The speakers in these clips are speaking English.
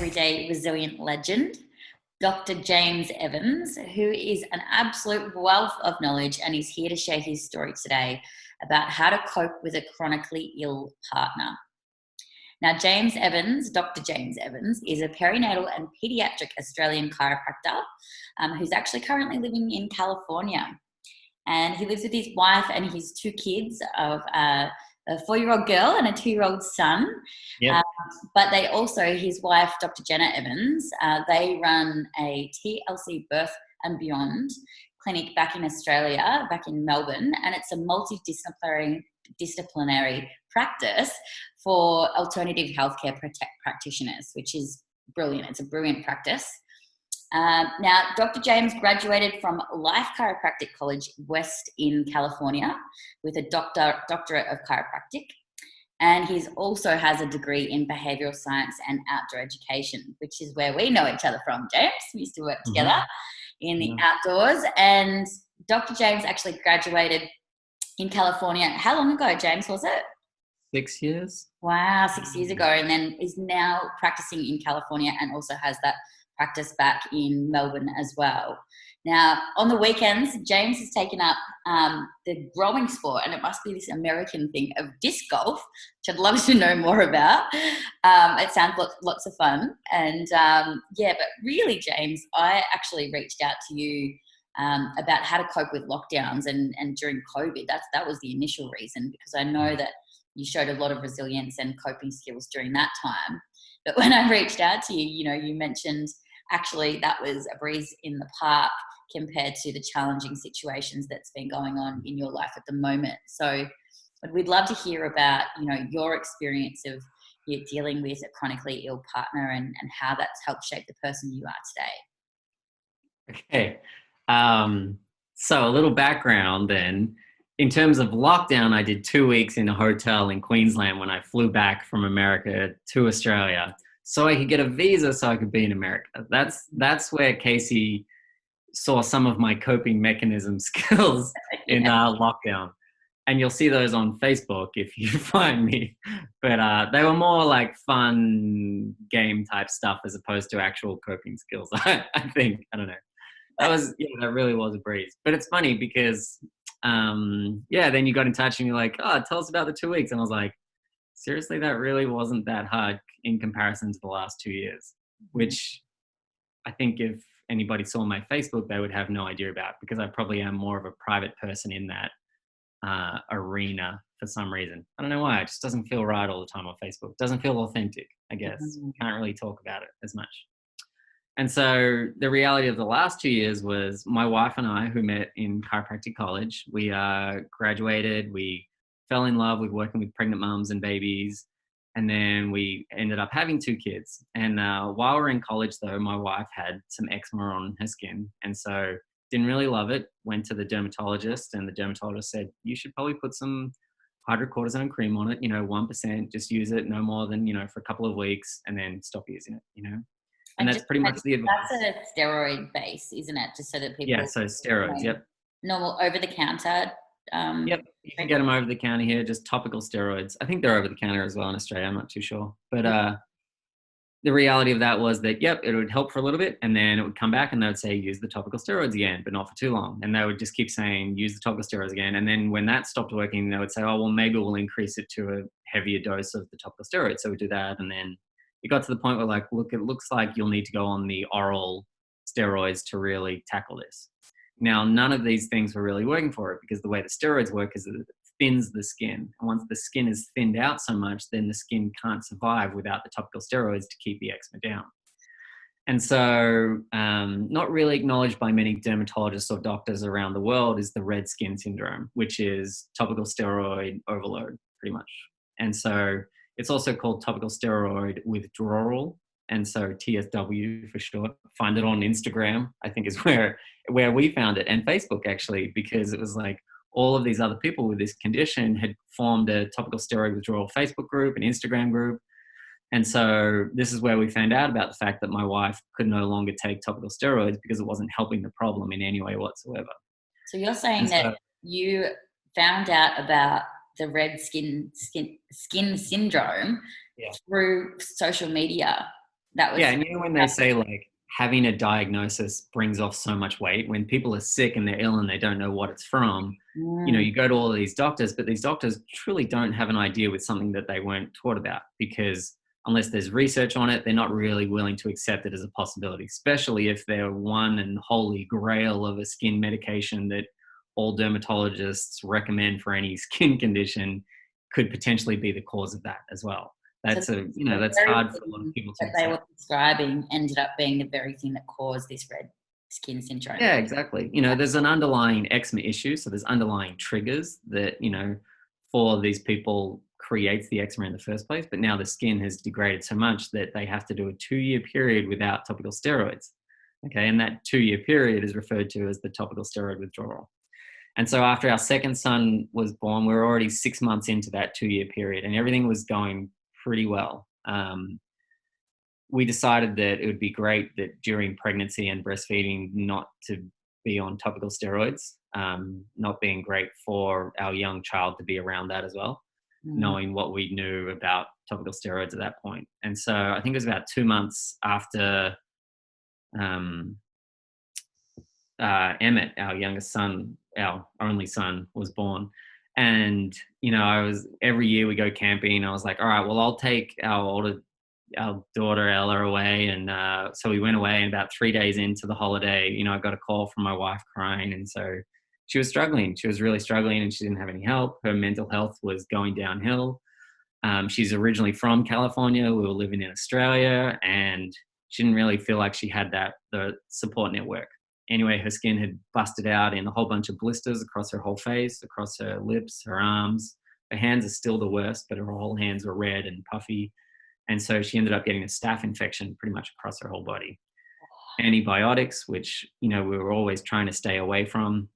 everyday resilient legend, Dr. James Evans, who is an absolute wealth of knowledge and is here to share his story today about how to cope with a chronically ill partner. Now, James Evans, Dr. James Evans, is a perinatal and paediatric Australian chiropractor who's actually currently living in California. And he lives with his wife and his two kids of a 4-year-old girl and a 2-year-old son. Yep. But they also, his wife, Dr. Jenna Evans, they run a TLC Birth and Beyond clinic back in Australia, back in Melbourne, and it's a multidisciplinary practice for alternative healthcare practitioners, which is brilliant. It's a brilliant practice. Now, Dr. James graduated from Life Chiropractic College West in California with a doctorate of chiropractic. And he also has a degree in behavioural science and outdoor education, which is where we know each other from, James. We used to work together in the outdoors. And Dr. James actually graduated in California. How long ago, James, was it? 6 years. Wow, 6 years ago. And then is now practicing in California and also has that practice back in Melbourne as well. Now, on the weekends, James has taken up the growing sport, and it must be this American thing of disc golf, which I'd love to know more about. It sounds lots of fun. And but really, James, I actually reached out to you about how to cope with lockdowns and during COVID. That was the initial reason, because I know that you showed a lot of resilience and coping skills during that time. But when I reached out to you, you mentioned actually that was a breeze in the park compared to the challenging situations that's been going on in your life at the moment. So we'd love to hear about, your experience of dealing with a chronically ill partner and how that's helped shape the person you are today. Okay. So a little background then. In terms of lockdown, I did 2 weeks in a hotel in Queensland when I flew back from America to Australia, so I could get a visa so I could be in America. That's where Casey saw some of my coping mechanism skills in lockdown. And you'll see those on Facebook if you find me. But they were more like fun game type stuff as opposed to actual coping skills, I think. I don't know. That really was a breeze. But it's funny because, then you got in touch and you're like, tell us about the 2 weeks. And I was like, seriously, that really wasn't that hard in comparison to the last 2 years, which I think if anybody saw my Facebook, they would have no idea about, because I probably am more of a private person in that arena for some reason. I don't know why. It just doesn't feel right all the time on Facebook. It doesn't feel authentic, I guess. Can't really talk about it as much. And so the reality of the last 2 years was my wife and I, who met in chiropractic college, we graduated, we fell in love with working with pregnant mums and babies, and then we ended up having 2 kids. And while we were in college, though, my wife had some eczema on her skin, and so didn't really love it. Went to the dermatologist, and the dermatologist said, you should probably put some hydrocortisone cream on it, 1%, just use it no more than, for a couple of weeks, and then stop using it, And that's pretty much the advice. That's a steroid base, isn't it? Just so that people... Yeah, so steroids, yep. Normal over-the-counter... Yep, you can get them over the counter here, just topical steroids. I think they're over the counter as well in Australia, I'm not too sure. But the reality of that was that, it would help for a little bit, and then it would come back and they would say, use the topical steroids again, but not for too long. And they would just keep saying, use the topical steroids again. And then when that stopped working, they would say, oh, well, maybe we'll increase it to a heavier dose of the topical steroids. So we do that, and then it got to the point where, like, look, it looks like you'll need to go on the oral steroids to really tackle this. Now, none of these things were really working for it, because the way the steroids work is that it thins the skin. And once the skin is thinned out so much, then the skin can't survive without the topical steroids to keep the eczema down. And so not really acknowledged by many dermatologists or doctors around the world is the red skin syndrome, which is topical steroid overload, pretty much. And so it's also called topical steroid withdrawal. And so TSW for short. Find it on Instagram, I think, is where we found it, and Facebook, actually, because it was like all of these other people with this condition had formed a topical steroid withdrawal Facebook group, an Instagram group. And so this is where we found out about the fact that my wife could no longer take topical steroids because it wasn't helping the problem in any way whatsoever. So you're saying that you found out about the red skin syndrome through social media. That was Yeah, and you know when they say like having a diagnosis brings off so much weight, when people are sick and they're ill and they don't know what it's from, you know, mm, you go to all of these doctors, but these doctors truly don't have an idea with something that they weren't taught about, because unless there's research on it, they're not really willing to accept it as a possibility, especially if they're one and holy grail of a skin medication that all dermatologists recommend for any skin condition could potentially be the cause of that as well. so That's a, you the know, that's very hard for a lot of thing people to that they accept. were prescribing ended up being the very thing that caused this red skin syndrome. Yeah, exactly. You know, there's an underlying eczema issue. So there's underlying triggers that, you know, for these people creates the eczema in the first place. But now the skin has degraded so much that they have to do a 2-year period without topical steroids. Okay. And that 2-year period is referred to as the topical steroid withdrawal. And so after our second son was born, we were already 6 months into that 2-year period and everything was going pretty well. We decided that it would be great that during pregnancy and breastfeeding not to be on topical steroids, not being great for our young child to be around that as well, knowing what we knew about topical steroids at that point. And so I think it was about 2 months after Emmett, our youngest son, our only son, was born. And, you know, every year we go camping. I was like, all right, well, I'll take our daughter Ella away. And so we went away, and about 3 days into the holiday, you know, I got a call from my wife crying. And so she was struggling. She was really struggling and she didn't have any help. Her mental health was going downhill. She's originally from California. We were living in Australia and she didn't really feel like she had the support network. Anyway, her skin had busted out in a whole bunch of blisters across her whole face, across her lips, her arms. Her hands are still the worst, but her whole hands were red and puffy. And so she ended up getting a staph infection pretty much across her whole body. Antibiotics, which, you know, we were always trying to stay away from,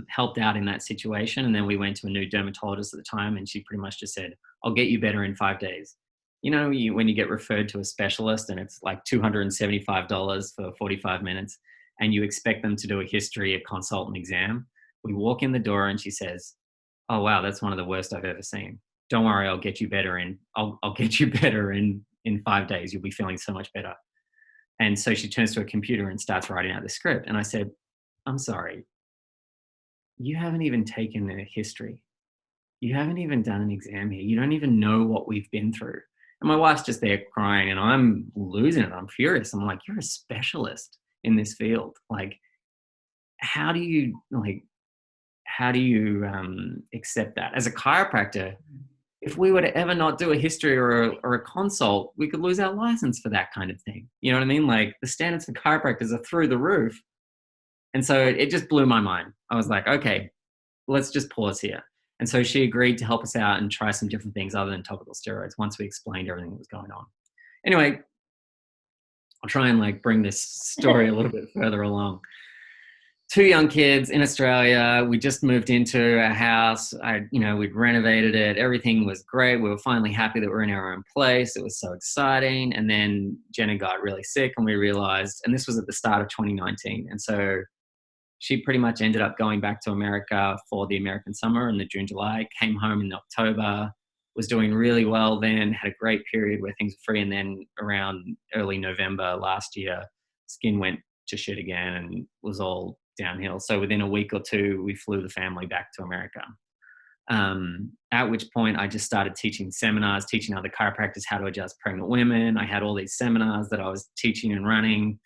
helped out in that situation. And then we went to a new dermatologist at the time and she pretty much just said, I'll get you better in 5 days. You know, when you get referred to a specialist and it's like $275 for 45 minutes and you expect them to do a history, a consult, and exam. We walk in the door and she says, oh, wow, that's one of the worst I've ever seen. Don't worry, I'll get you better I'll get you better in 5 days. You'll be feeling so much better. And so she turns to a computer and starts writing out the script. And I said, I'm sorry, you haven't even taken a history. You haven't even done an exam here. You don't even know what we've been through. And my wife's just there crying and I'm losing it. I'm furious. I'm like, you're a specialist in this field. Like, how do you accept that? As a chiropractor, if we were to ever not do a history or a consult, we could lose our license for that kind of thing. You know what I mean? Like, the standards for chiropractors are through the roof. And so it just blew my mind. I was like, okay, let's just pause here. And so she agreed to help us out and try some different things other than topical steroids once we explained everything that was going on. Anyway, I'll try and like bring this story a little bit further along. 2 young kids in Australia. We just moved into a house. We'd renovated it. Everything was great. We were finally happy that we're in our own place. It was so exciting. And then Jenna got really sick and we realized, and this was at the start of 2019. And so she pretty much ended up going back to America for the American summer in the June, July, came home in October, was doing really well then, had a great period where things were free. And then around early November last year, skin went to shit again and was all downhill. So within a week or two, we flew the family back to America. At which point I just started teaching seminars, teaching other chiropractors how to adjust pregnant women. I had all these seminars that I was teaching and running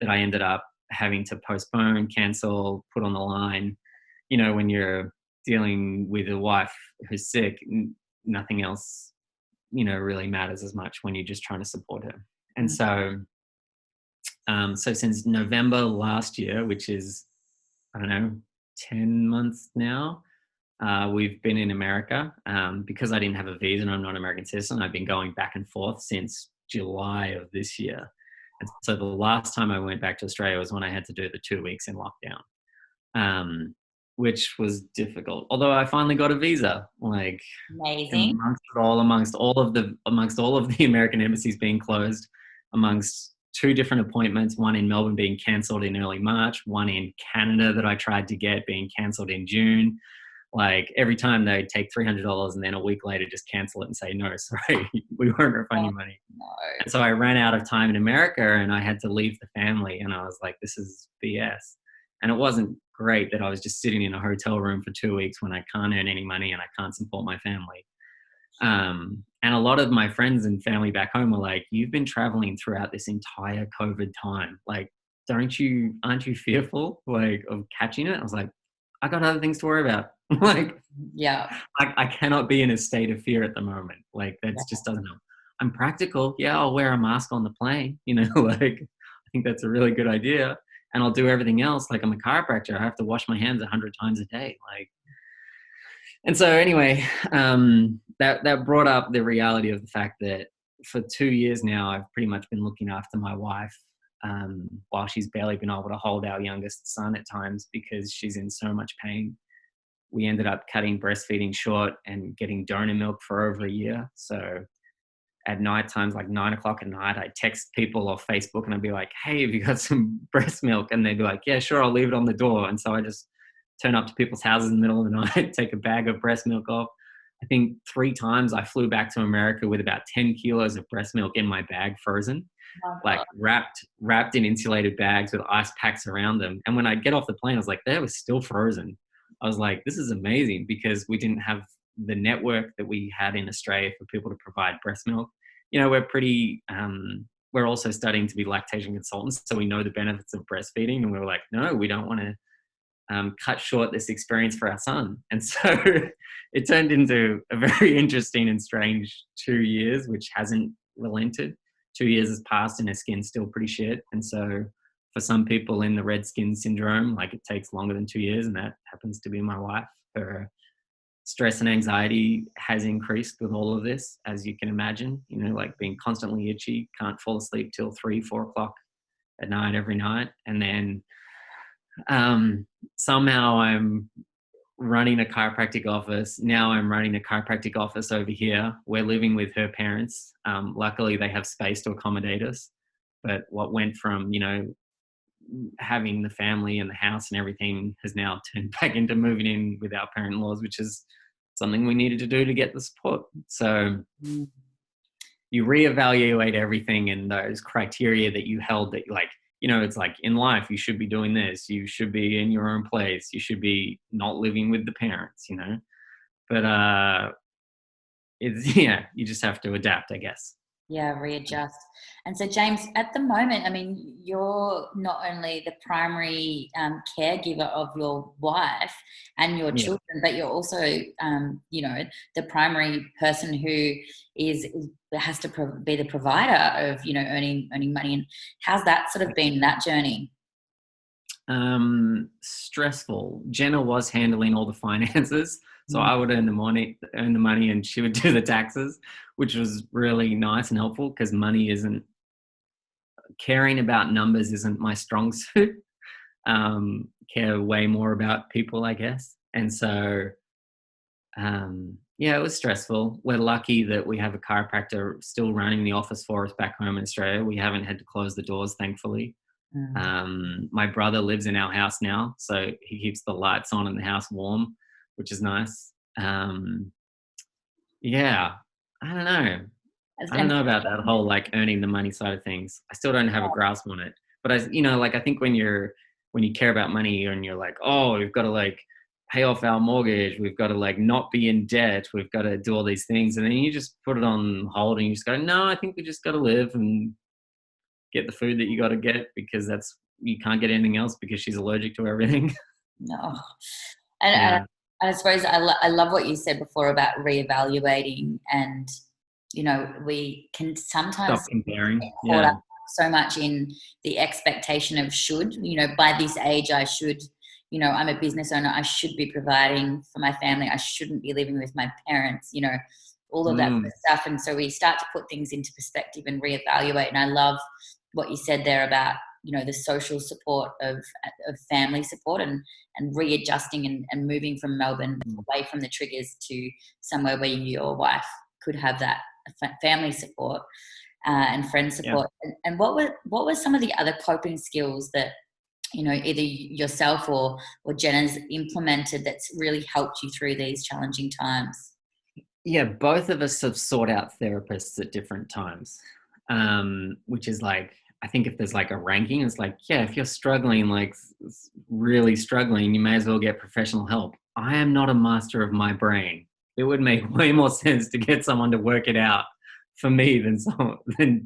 that I ended up having to postpone, cancel, put on the line. You know, when you're dealing with a wife who's sick, nothing else, you know, really matters as much when you're just trying to support her. And so since November last year, which is, 10 months now, we've been in America. Because I didn't have a visa and I'm not an American citizen, I've been going back and forth since July of this year. And so the last time I went back to Australia was when I had to do the 2 weeks in lockdown, which was difficult. Although I finally got a visa, like amazing. amongst all of the American embassies being closed, amongst 2 different appointments, one in Melbourne being cancelled in early March, one in Canada that I tried to get being cancelled in June. Like, every time they'd take $300 and then a week later just cancel it and say, no, sorry, we weren't refunding money. No. And so I ran out of time in America and I had to leave the family, and I was like, this is BS. And it wasn't great that I was just sitting in a hotel room for 2 weeks when I can't earn any money and I can't support my family. And a lot of my friends and family back home were like, you've been traveling throughout this entire COVID time. Like, aren't you fearful like of catching it? I was like, I got other things to worry about. Like, yeah, I cannot be in a state of fear at the moment. Like, that just doesn't help. I'm practical. Yeah, I'll wear a mask on the plane. You know, like, I think that's a really good idea. And I'll do everything else. Like, I'm a chiropractor. I have to wash my hands 100 times a day. Like, and so anyway, that brought up the reality of the fact that for 2 years now, I've pretty much been looking after my wife while she's barely been able to hold our youngest son at times because she's in so much pain. We ended up cutting breastfeeding short and getting donor milk for over a year. So at night times, like 9 o'clock at night, I'd text people off Facebook and I'd be like, hey, have you got some breast milk? And they'd be like, yeah, sure, I'll leave it on the door. And so I just turn up to people's houses in the middle of the night, take a bag of breast milk off. I think 3 times I flew back to America with about 10 kilos of breast milk in my bag, frozen, like wrapped in insulated bags with ice packs around them. And when I'd get off the plane, I was like, they were still frozen. I was like, this is amazing, because we didn't have the network that we had in Australia for people to provide breast milk. You know, we're also studying to be lactation consultants, so we know the benefits of breastfeeding. And we were like, no, we don't want to cut short this experience for our son. And so it turned into a very interesting and strange 2 years, which hasn't relented. 2 years has passed and her skin's still pretty shit. And so for some people in the red skin syndrome, like, it takes longer than 2 years, and that happens to be my wife. Her stress and anxiety has increased with all of this, as you can imagine, you know, like being constantly itchy, can't fall asleep till 3-4 o'clock at night every night. And then somehow I'm running a chiropractic office. Now I'm running a chiropractic office over here. We're living with her parents. Luckily they have space to accommodate us. But what went from, you know, having the family and the house and everything has now turned back into moving in with our parent-in-laws, which is something we needed to do to get the support. So you reevaluate everything in those criteria that you held, that, like, you know, it's like in life, you should be doing this. You should be in your own place. You should be not living with the parents, you know. But it's, yeah, you just have to adapt, I guess. Yeah, readjust. And so, James, at the moment, I mean, you're not only the primary caregiver of your wife and your children, but you're also, you know, the primary person who has to be the provider of, you know, earning money. And how's that sort of been, that journey? Stressful. Jenna was handling all the finances. So I would earn the money and she would do the taxes, which was really nice and helpful, because caring about numbers isn't my strong suit. Care way more about people, I guess. And so, yeah, it was stressful. We're lucky that we have a chiropractor still running the office for us back home in Australia. We haven't had to close the doors, thankfully. My brother lives in our house now, so he keeps the lights on and the house warm, which is nice. Yeah, I don't know. I don't know about that whole, like, earning the money side of things. I still don't have a grasp on it. But I think when you care about money and you're like, oh, we've got to, like, pay off our mortgage, we've got to, like, not be in debt, we've got to do all these things, and then you just put it on hold and you just go, no, I think we just got to live and get the food that you got to get, because you can't get anything else because she's allergic to everything. No. And I suppose I love what you said before about reevaluating, and, you know, we can sometimes Stop comparing. get caught up so much in the expectation of should, you know, by this age I should, you know, I'm a business owner, I should be providing for my family, I shouldn't be living with my parents, you know, all of that sort of stuff. And so we start to put things into perspective and reevaluate. And I love what you said there about, you know, the social support of family support and readjusting and moving from Melbourne away from the triggers to somewhere where your wife could have that family support and friend support. And what were some of the other coping skills that, you know, either yourself or Jenna's implemented that's really helped you through these challenging times? Yeah, both of us have sought out therapists at different times, which is like, I think if there's like a ranking, it's like, yeah, if you're struggling, like really struggling, you may as well get professional help. I am not a master of my brain. It would make way more sense to get someone to work it out for me than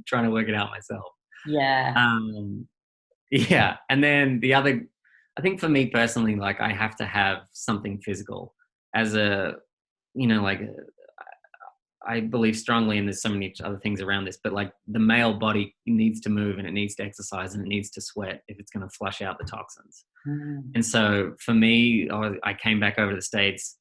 trying to work it out myself. Yeah. Yeah. And then the other, I think for me personally, like I have to have something physical as a, like I believe strongly, and there's so many other things around this, but like the male body needs to move and it needs to exercise and it needs to sweat if it's going to flush out the toxins. And so for me, I came back over to the States.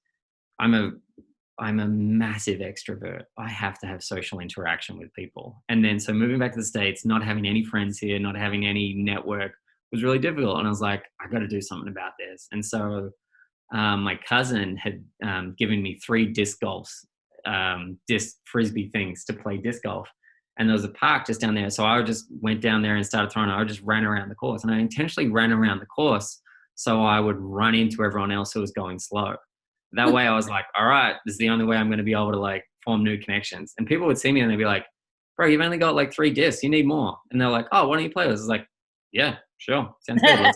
I'm a massive extrovert. I have to have social interaction with people. And then so moving back to the States, not having any friends here, not having any network was really difficult. And I was like, I got to do something about this. And so my cousin had given me 3 disc frisbee things to play disc golf. And there was a park just down there. So I just went down there and started throwing. I just ran around the course, and I intentionally ran around the course so I would run into everyone else who was going slow. That way I was like, all right, this is the only way I'm going to be able to like form new connections. And people would see me and they'd be like, bro, you've only got like 3 discs. You need more. And they're like, oh, why don't you play this? I was like, yeah, sure. Sounds good.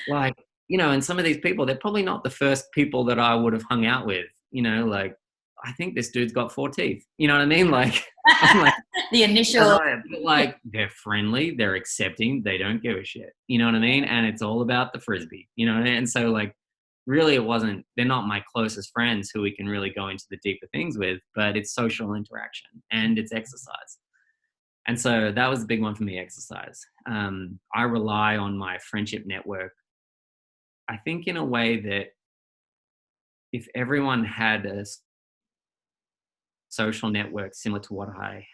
Like, and some of these people, they're probably not the first people that I would have hung out with, like, I think this dude's got 4 teeth. You know what I mean? Like, I'm like the initial, but like they're friendly, they're accepting, they don't give a shit. You know what I mean? And it's all about the frisbee. You know what I mean? And so like, really, they're not my closest friends who we can really go into the deeper things with, but it's social interaction and it's exercise. And so that was the big one for me, exercise. I rely on my friendship network, I think, in a way that if everyone had a social network similar to what I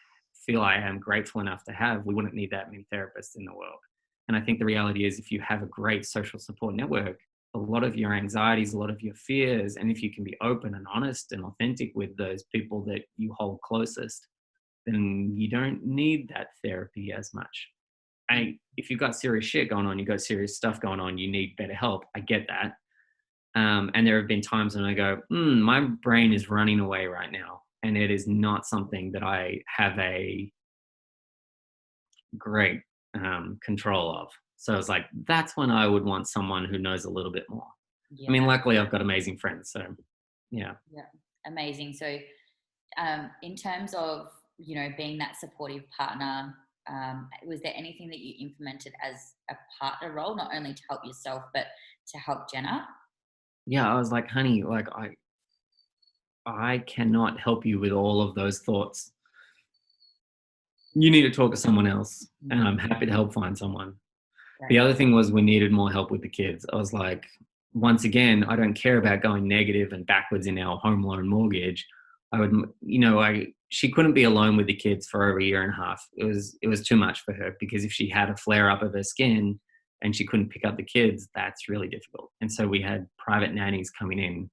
feel I am grateful enough to have, we wouldn't need that many therapists in the world. And I think the reality is, if you have a great social support network, a lot of your anxieties, a lot of your fears, and if you can be open and honest and authentic with those people that you hold closest, then you don't need that therapy as much. If you've got serious shit going on, you've got serious stuff going on, you need better help. I get that. And there have been times when I go, my brain is running away right now. And it is not something that I have a great control of. So I was like, that's when I would want someone who knows a little bit more. Yeah. I mean, luckily I've got amazing friends. So yeah. Yeah. Amazing. So in terms of, being that supportive partner, was there anything that you implemented as a partner role, not only to help yourself, but to help Jenna? Yeah. I was like, honey, like I cannot help you with all of those thoughts. You need to talk to someone else, and I'm happy to help find someone. Right. The other thing was we needed more help with the kids. I was like, once again, I don't care about going negative and backwards in our home loan mortgage. I would, she couldn't be alone with the kids for over a year and a half. It was too much for her, because if she had a flare up of her skin and she couldn't pick up the kids, that's really difficult. And so we had private nannies coming in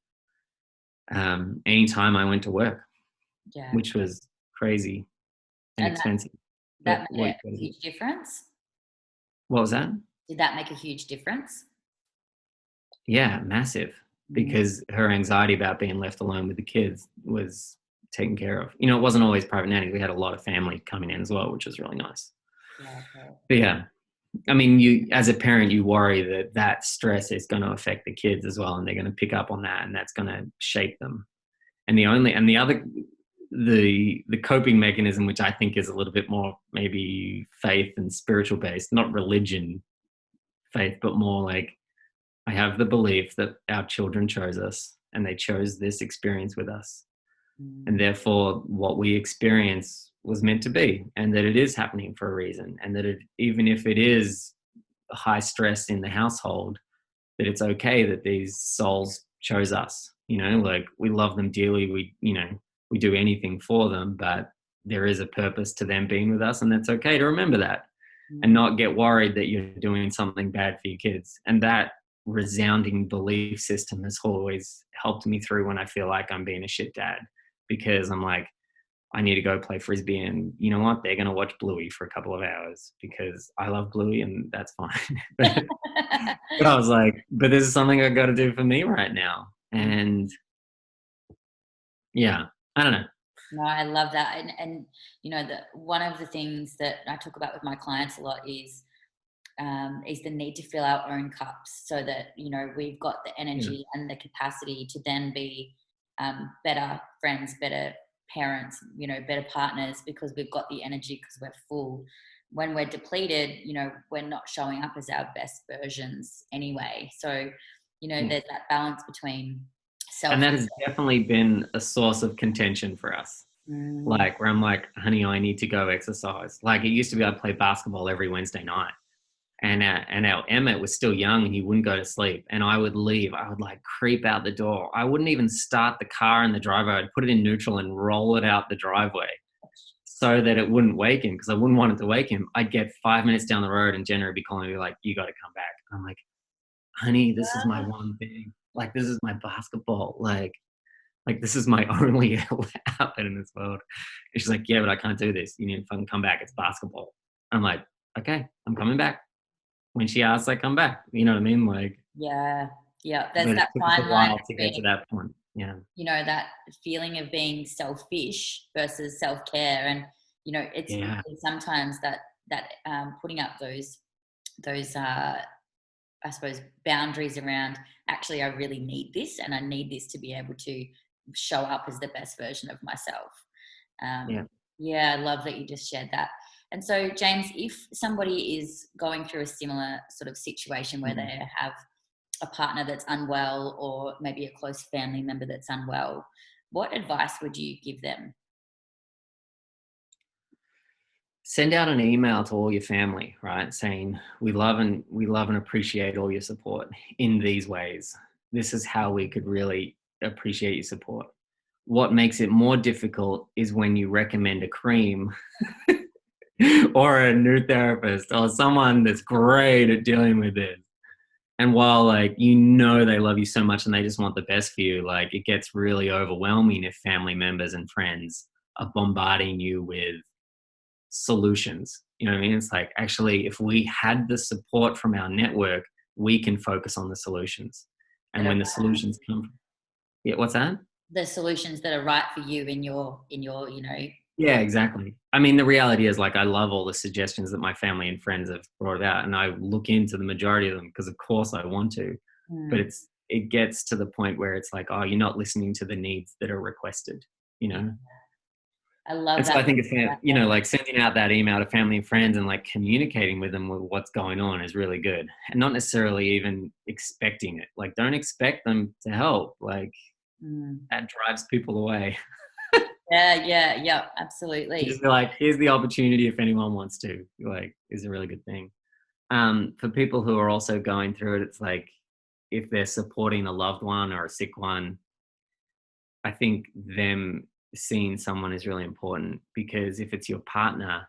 anytime I went to work, which was crazy and expensive. That made a huge difference. What was that? Did that make a huge difference? Yeah, massive. Because her anxiety about being left alone with the kids was taken care of. It wasn't always private nannies. We had a lot of family coming in as well, which was really nice. Yeah, okay. But yeah, I mean, you as a parent, you worry that stress is going to affect the kids as well, and they're going to pick up on that, and that's going to shape them. And the coping mechanism, which I think is a little bit more maybe faith and spiritual based, not religion faith, but more like, I have the belief that our children chose us and they chose this experience with us. And therefore what we experience was meant to be, and that it is happening for a reason. And that even if it is high stress in the household, that it's okay that these souls chose us, like we love them dearly. We do anything for them, but there is a purpose to them being with us. And that's okay to remember that and not get worried that you're doing something bad for your kids. And that resounding belief system has always helped me through when I feel like I'm being a shit dad, because I'm like, I need to go play frisbee, and you know what? They're going to watch Bluey for a couple of hours because I love Bluey, and that's fine. but I was like, but this is something I got to do for me right now. And Yeah. I don't know. No, I love that. And you know, one of the things that I talk about with my clients a lot is the need to fill our own cups so that, you know, we've got the Yeah. energy and the capacity to then be better friends, better parents, you know, better partners, because we've got the energy, because we're full. When we're depleted, you know, we're not showing up as our best versions anyway. So, you know, Yeah. there's that balance between And self. that has definitely been a source of contention for us. Mm, Like, where I'm like, honey, I need to go exercise. Like, it used to be I'd play basketball every Wednesday night. And our Emmett was still young and he wouldn't go to sleep. And I would leave. I would like creep out the door. I wouldn't even start the car in the driveway. I'd put it in neutral and roll it out the driveway so that it wouldn't wake him, because I wouldn't want it to wake him. I'd get 5 minutes down the road and Jenna would be calling me like, you got to come back. I'm like, honey, this is my one thing. Like, this is my basketball. Like this is my only outlet in this world. And she's like, yeah, but I can't do this. You need to fucking come back. It's basketball. I'm like, okay, I'm coming back. When she asks, I come back. You know what I mean? Like, yeah, yeah. There's but it that took us a fine line while to get to between, that point. Yeah. you know, that feeling of being selfish versus self-care. And, you know, it's Yeah. really sometimes that putting up those I suppose boundaries around, actually I really need this, and I need this to be able to show up as the best version of myself. Yeah. Yeah, I love that you just shared that. And so, James, if somebody is going through a similar sort of situation where Mhm. they have a partner that's unwell, or maybe a close family member that's unwell, what advice would you give them? Send out an email to all your family, right? Saying, we love and appreciate all your support in these ways. This is how we could really appreciate your support. What makes it more difficult is when you recommend a cream or a new therapist or someone that's great at dealing with this. And while like you know they love you so much and they just want the best for you, like it gets really overwhelming if family members and friends are bombarding you with solutions. You know what I mean? It's like, actually, if we had the support from our network, we can focus on the solutions. That And are when the solutions come, yeah, what's that? the solutions that are right for you in your, you know. Yeah, exactly. I mean, the reality is, like, I love all the suggestions that my family and friends have brought out, and I look into the majority of them because, of course, I want to. But Mm, it gets to the point where it's like, oh, you're not listening to the needs that are requested, you yeah, know. I love And so that. I think it's, you know, like sending out that email to family and friends and like communicating with them with what's going on is really good, and not necessarily even expecting it. Like, don't expect them to help. Like, Mm. that drives people away. Yeah, yeah, yeah, absolutely. Just be like, here's the opportunity if anyone wants to. Like, is a really good thing. For people who are also going through it, it's like if they're supporting a loved one or a sick one, I think them seeing someone is really important, because if it's your partner,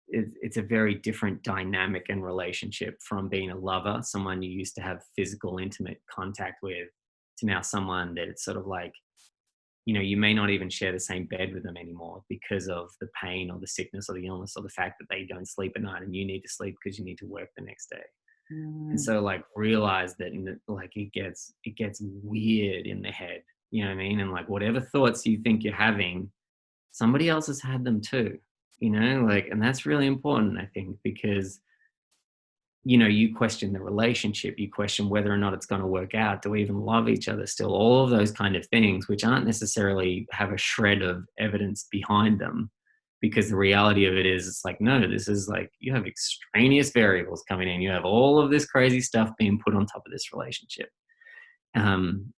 it's a very different dynamic and relationship from being a lover, someone you used to have physical, intimate contact with, to now someone that it's sort of like, you know, you may not even share the same bed with them anymore because of the pain or the sickness or the illness or the fact that they don't sleep at night and you need to sleep because you need to work the next day. And Mm. so like realize that like it gets weird in the head, you know what I mean? And like whatever thoughts you think you're having, somebody else has had them too, you know, like, and that's really important, I think, because, you know, you question the relationship, you question whether or not it's going to work out. Do we even love each other still? All of those kind of things, which aren't necessarily have a shred of evidence behind them, because the reality of it is, it's like, no, this is like, you have extraneous variables coming in. You have all of this crazy stuff being put on top of this relationship. Um,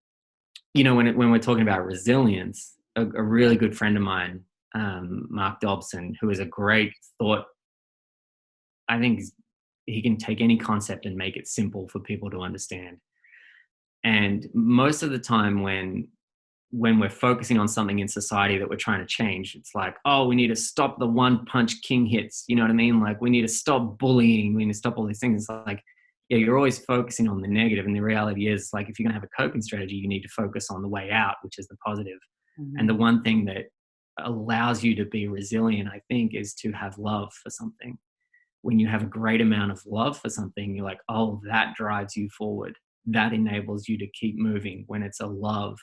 you know, when we're talking about resilience, a really good friend of mine, Mark Dobson, who is a great thought, I think he can take any concept and make it simple for people to understand. And most of the time when we're focusing on something in society that we're trying to change, it's like, oh, we need to stop the one punch king hits. You know what I mean? Like, we need to stop bullying. We need to stop all these things. It's like, yeah, you're always focusing on the negative. And the reality is, like, if you're going to have a coping strategy, you need to focus on the way out, which is the positive. And Mhm. the one thing that allows you to be resilient, I think, is to have love for something. When you have a great amount of love for something, you're like, oh, that drives you forward. That enables you to keep moving when it's a love.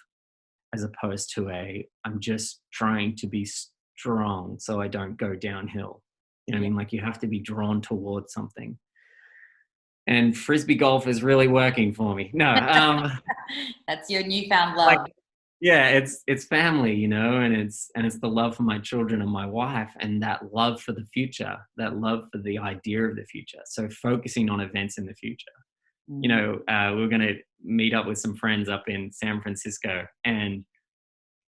as opposed to I'm just trying to be strong so I don't go downhill. You know what I mean? Like, you have to be drawn towards something. And frisbee golf is really working for me. No, That's your newfound love. like, yeah, it's family, you know, and it's the love for my children and my wife, and that love for the future, that love for the idea of the future. So focusing on events in the future. You know, we were going to meet up with some friends up in San Francisco, and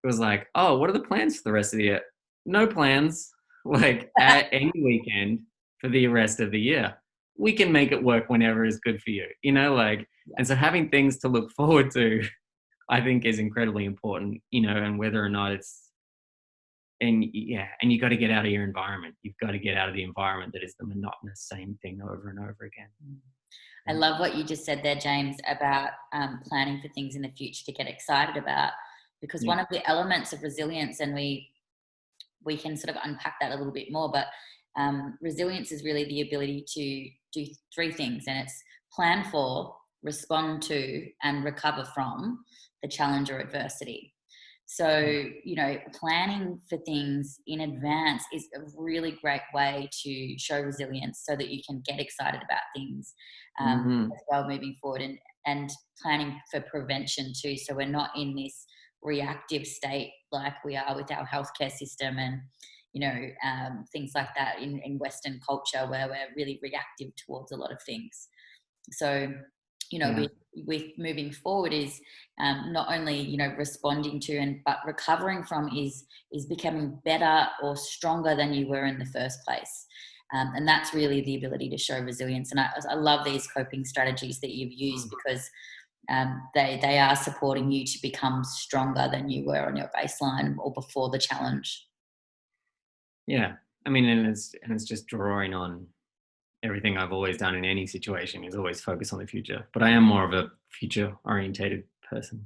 it was like, oh, what are the plans for the rest of the year? No plans. Like, at any weekend for the rest of the year, we can make it work whenever is good for you, you know, like, and so having things to look forward to, I think, is incredibly important, you know, and whether or not and you got to get out of your environment. You've got to get out of the environment that is the monotonous same thing over and over again. I love what you just said there, James, about planning for things in the future to get excited about, because one of the elements of resilience, and we can sort of unpack that a little bit more, but resilience is really the ability to do three things, and it's plan for, respond to, and recover from the challenge or adversity. So, you know, planning for things in advance is a really great way to show resilience so that you can get excited about things as well moving forward, and planning for prevention too. So we're not in this reactive state like we are with our healthcare system and, you know, things like that in Western culture, where we're really reactive towards a lot of things. So, you know, with moving forward is not only, you know, responding to but recovering from is becoming better or stronger than you were in the first place. And that's really the ability to show resilience. And I love these coping strategies that you've used, because they are supporting you to become stronger than you were on your baseline or before the challenge. Yeah. I mean, and it's just drawing on everything I've always done in any situation, is always focus on the future. But I am more of a future orientated person.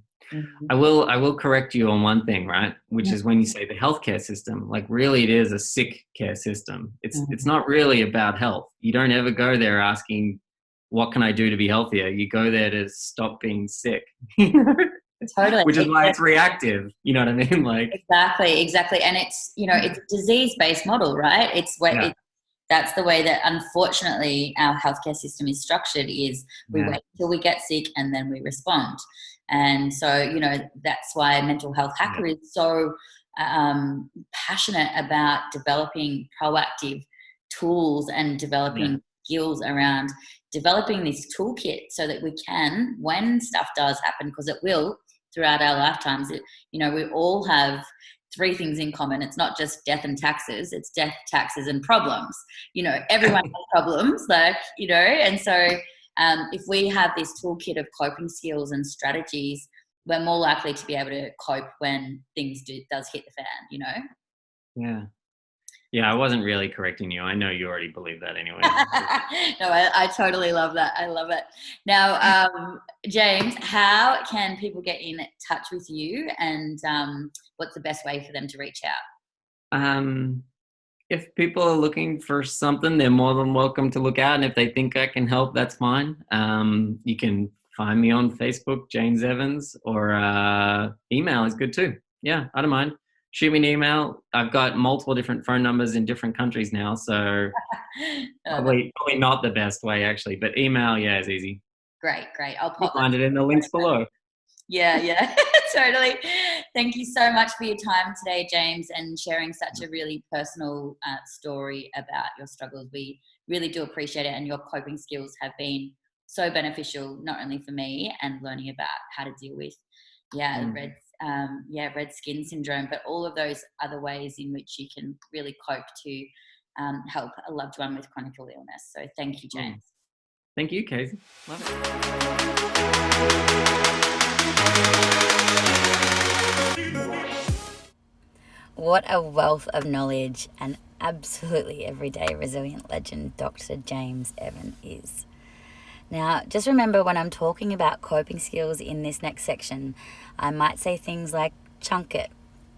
I will correct you on one thing, right? Which is when you say the healthcare system, like, really it is a sick care system. It's not really about health. You don't ever go there asking, what can I do to be healthier? You go there to stop being sick. Totally. Which is why it's reactive. You know what I mean? Like, exactly. And it's, you know, it's a disease-based model, right? That's the way that, unfortunately, our healthcare system is structured, is we wait until we get sick and then we respond. And so, you know, that's why Mental Health Hacker is so passionate about developing proactive tools and developing skills around developing this toolkit so that we can, when stuff does happen, because it will throughout our lifetimes, you know, we all have three things in common. It's not just death and taxes, it's death, taxes, and problems. You know, everyone has problems, like, you know, and so if we have this toolkit of coping skills and strategies, we're more likely to be able to cope when things does hit the fan, you know? Yeah, I wasn't really correcting you. I know you already believe that anyway. No, I totally love that. I love it. Now, James, how can people get in touch with you, and what's the best way for them to reach out? If people are looking for something, they're more than welcome to look out. And if they think I can help, that's fine. You can find me on Facebook, James Evans, or email is good too. Yeah, I don't mind. Shoot me an email. I've got multiple different phone numbers in different countries now, so probably not the best way, actually. But email, is easy. Great. You'll find it in the links below. Yeah, totally. Thank you so much for your time today, James, and sharing such a really personal story about your struggles. We really do appreciate it, and your coping skills have been so beneficial, not only for me and learning about how to deal with red skin syndrome, but all of those other ways in which you can really cope to help a loved one with chronic illness. So thank you, James. Thank you, Casey. Love it. What a wealth of knowledge and absolutely everyday resilient legend Dr. James Evans is. Now, just remember, when I'm talking about coping skills in this next section, I might say things like chunk it,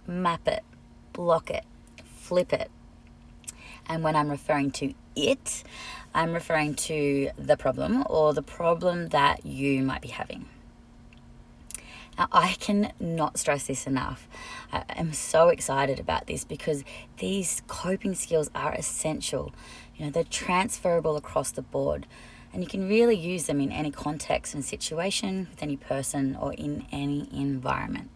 map it, block it, flip it. And when I'm referring to it, I'm referring to the problem or the problem that you might be having. I can not stress this enough. I am so excited about this because these coping skills are essential. They're transferable across the board, and you can really use them in any context and situation, with any person or in any environment.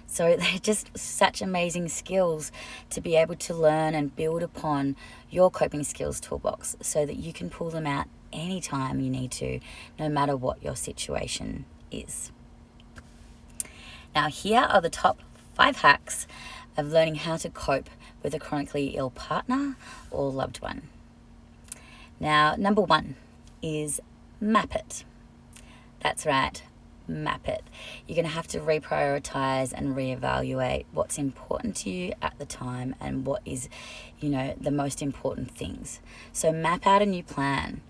So they're just such amazing skills to be able to learn and build upon your coping skills toolbox so that you can pull them out anytime you need to, no matter what your situation is. Now, here are the top 5 hacks of learning how to cope with a chronically ill partner or loved one. Now, number 1 is map it. That's right, map it. You're going to have to reprioritize and reevaluate what's important to you at the time and what is, the most important things. So map out a new plan.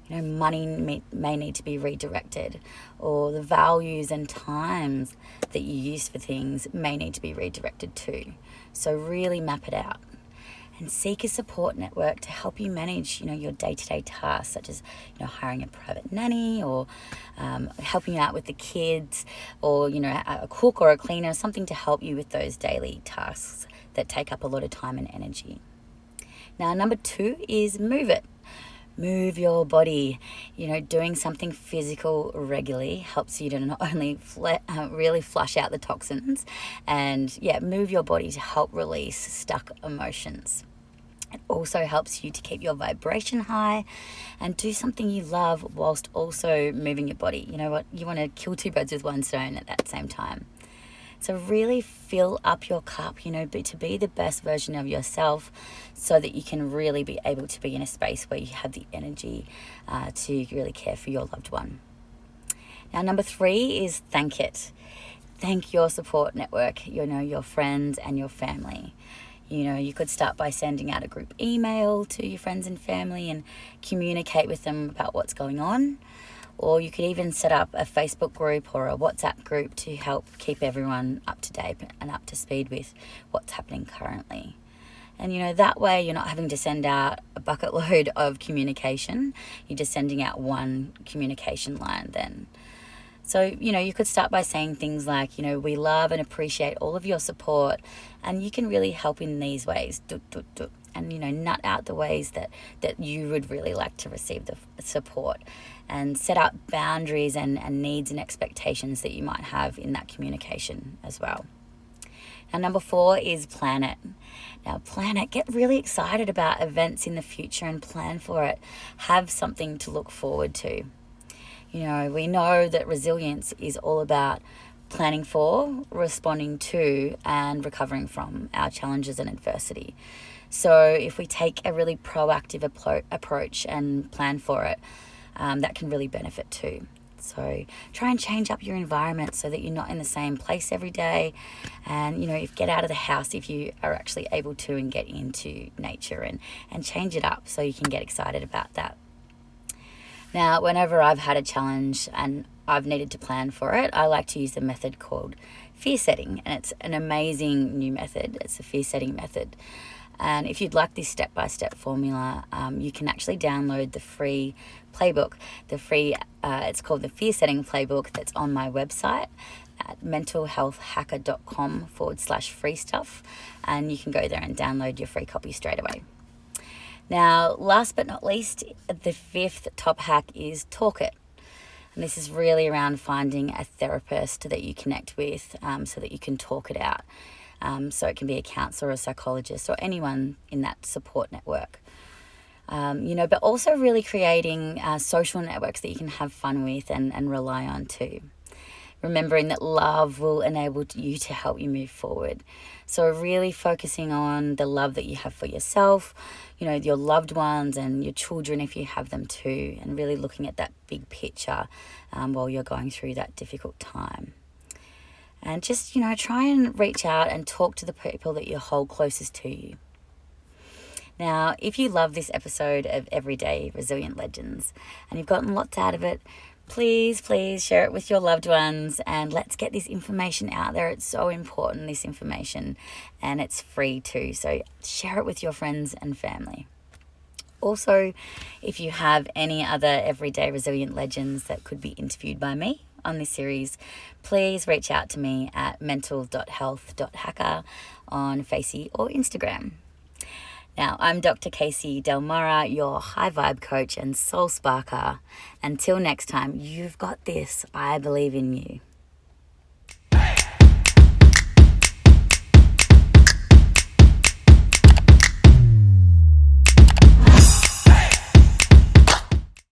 Money may need to be redirected, or the values and times that you use for things may need to be redirected too. So really map it out. And seek a support network to help you manage, your day-to-day tasks, such as, hiring a private nanny, or helping out with the kids, or, a cook or a cleaner, something to help you with those daily tasks that take up a lot of time and energy. Now, number 2 is move it. Move your body. Doing something physical regularly helps you to not only really flush out the toxins and move your body to help release stuck emotions. It also helps you to keep your vibration high and do something you love whilst also moving your body. You know what? You want to kill 2 birds with 1 stone at that same time. So really fill up your cup, to be the best version of yourself so that you can really be able to be in a space where you have the energy to really care for your loved one. Now, number 3 is thank it. Thank your support network, your friends and your family. You could start by sending out a group email to your friends and family and communicate with them about what's going on. Or you could even set up a Facebook group or a WhatsApp group to help keep everyone up to date and up to speed with what's happening currently. And that way you're not having to send out a bucket load of communication. You're just sending out one communication line then. So, you could start by saying things like, we love and appreciate all of your support, and you can really help in these ways. And, nut out the ways that you would really like to receive the support, and set up boundaries and needs and expectations that you might have in that communication as well. Now, number 4 is plan it. Now, plan it. Get really excited about events in the future and plan for it. Have something to look forward to. We know that resilience is all about planning for, responding to, and recovering from our challenges and adversity. So if we take a really proactive approach and plan for it, that can really benefit too. So try and change up your environment so that you're not in the same place every day. And, get out of the house if you are actually able to, and get into nature and change it up so you can get excited about that. Now, whenever I've had a challenge and I've needed to plan for it, I like to use the method called fear setting. And it's an amazing new method. It's a fear setting method. And if you'd like this step-by-step formula, you can actually download the free playbook. It's called the Fear Setting Playbook, that's on my website at mentalhealthhacker.com/free stuff. And you can go there and download your free copy straight away. Now, last but not least, the 5th top hack is talk it. And this is really around finding a therapist that you connect with so that you can talk it out. So it can be a counsellor or a psychologist or anyone in that support network. But also really creating social networks that you can have fun with and rely on too. Remembering that love will enable you to help you move forward. So really focusing on the love that you have for yourself, your loved ones and your children if you have them too, and really looking at that big picture while you're going through that difficult time. And just, try and reach out and talk to the people that you hold closest to you. Now, if you love this episode of Everyday Resilient Legends and you've gotten lots out of it, please share it with your loved ones, and let's get this information out there. It's so important, this information, and it's free too. So share it with your friends and family. Also, if you have any other Everyday Resilient Legends that could be interviewed by me on this series, please reach out to me at mental.health.hacker on Facey or Instagram. Now, I'm Dr. Casey Delmara, your high vibe coach and soul sparker. Until next time, you've got this. I believe in you.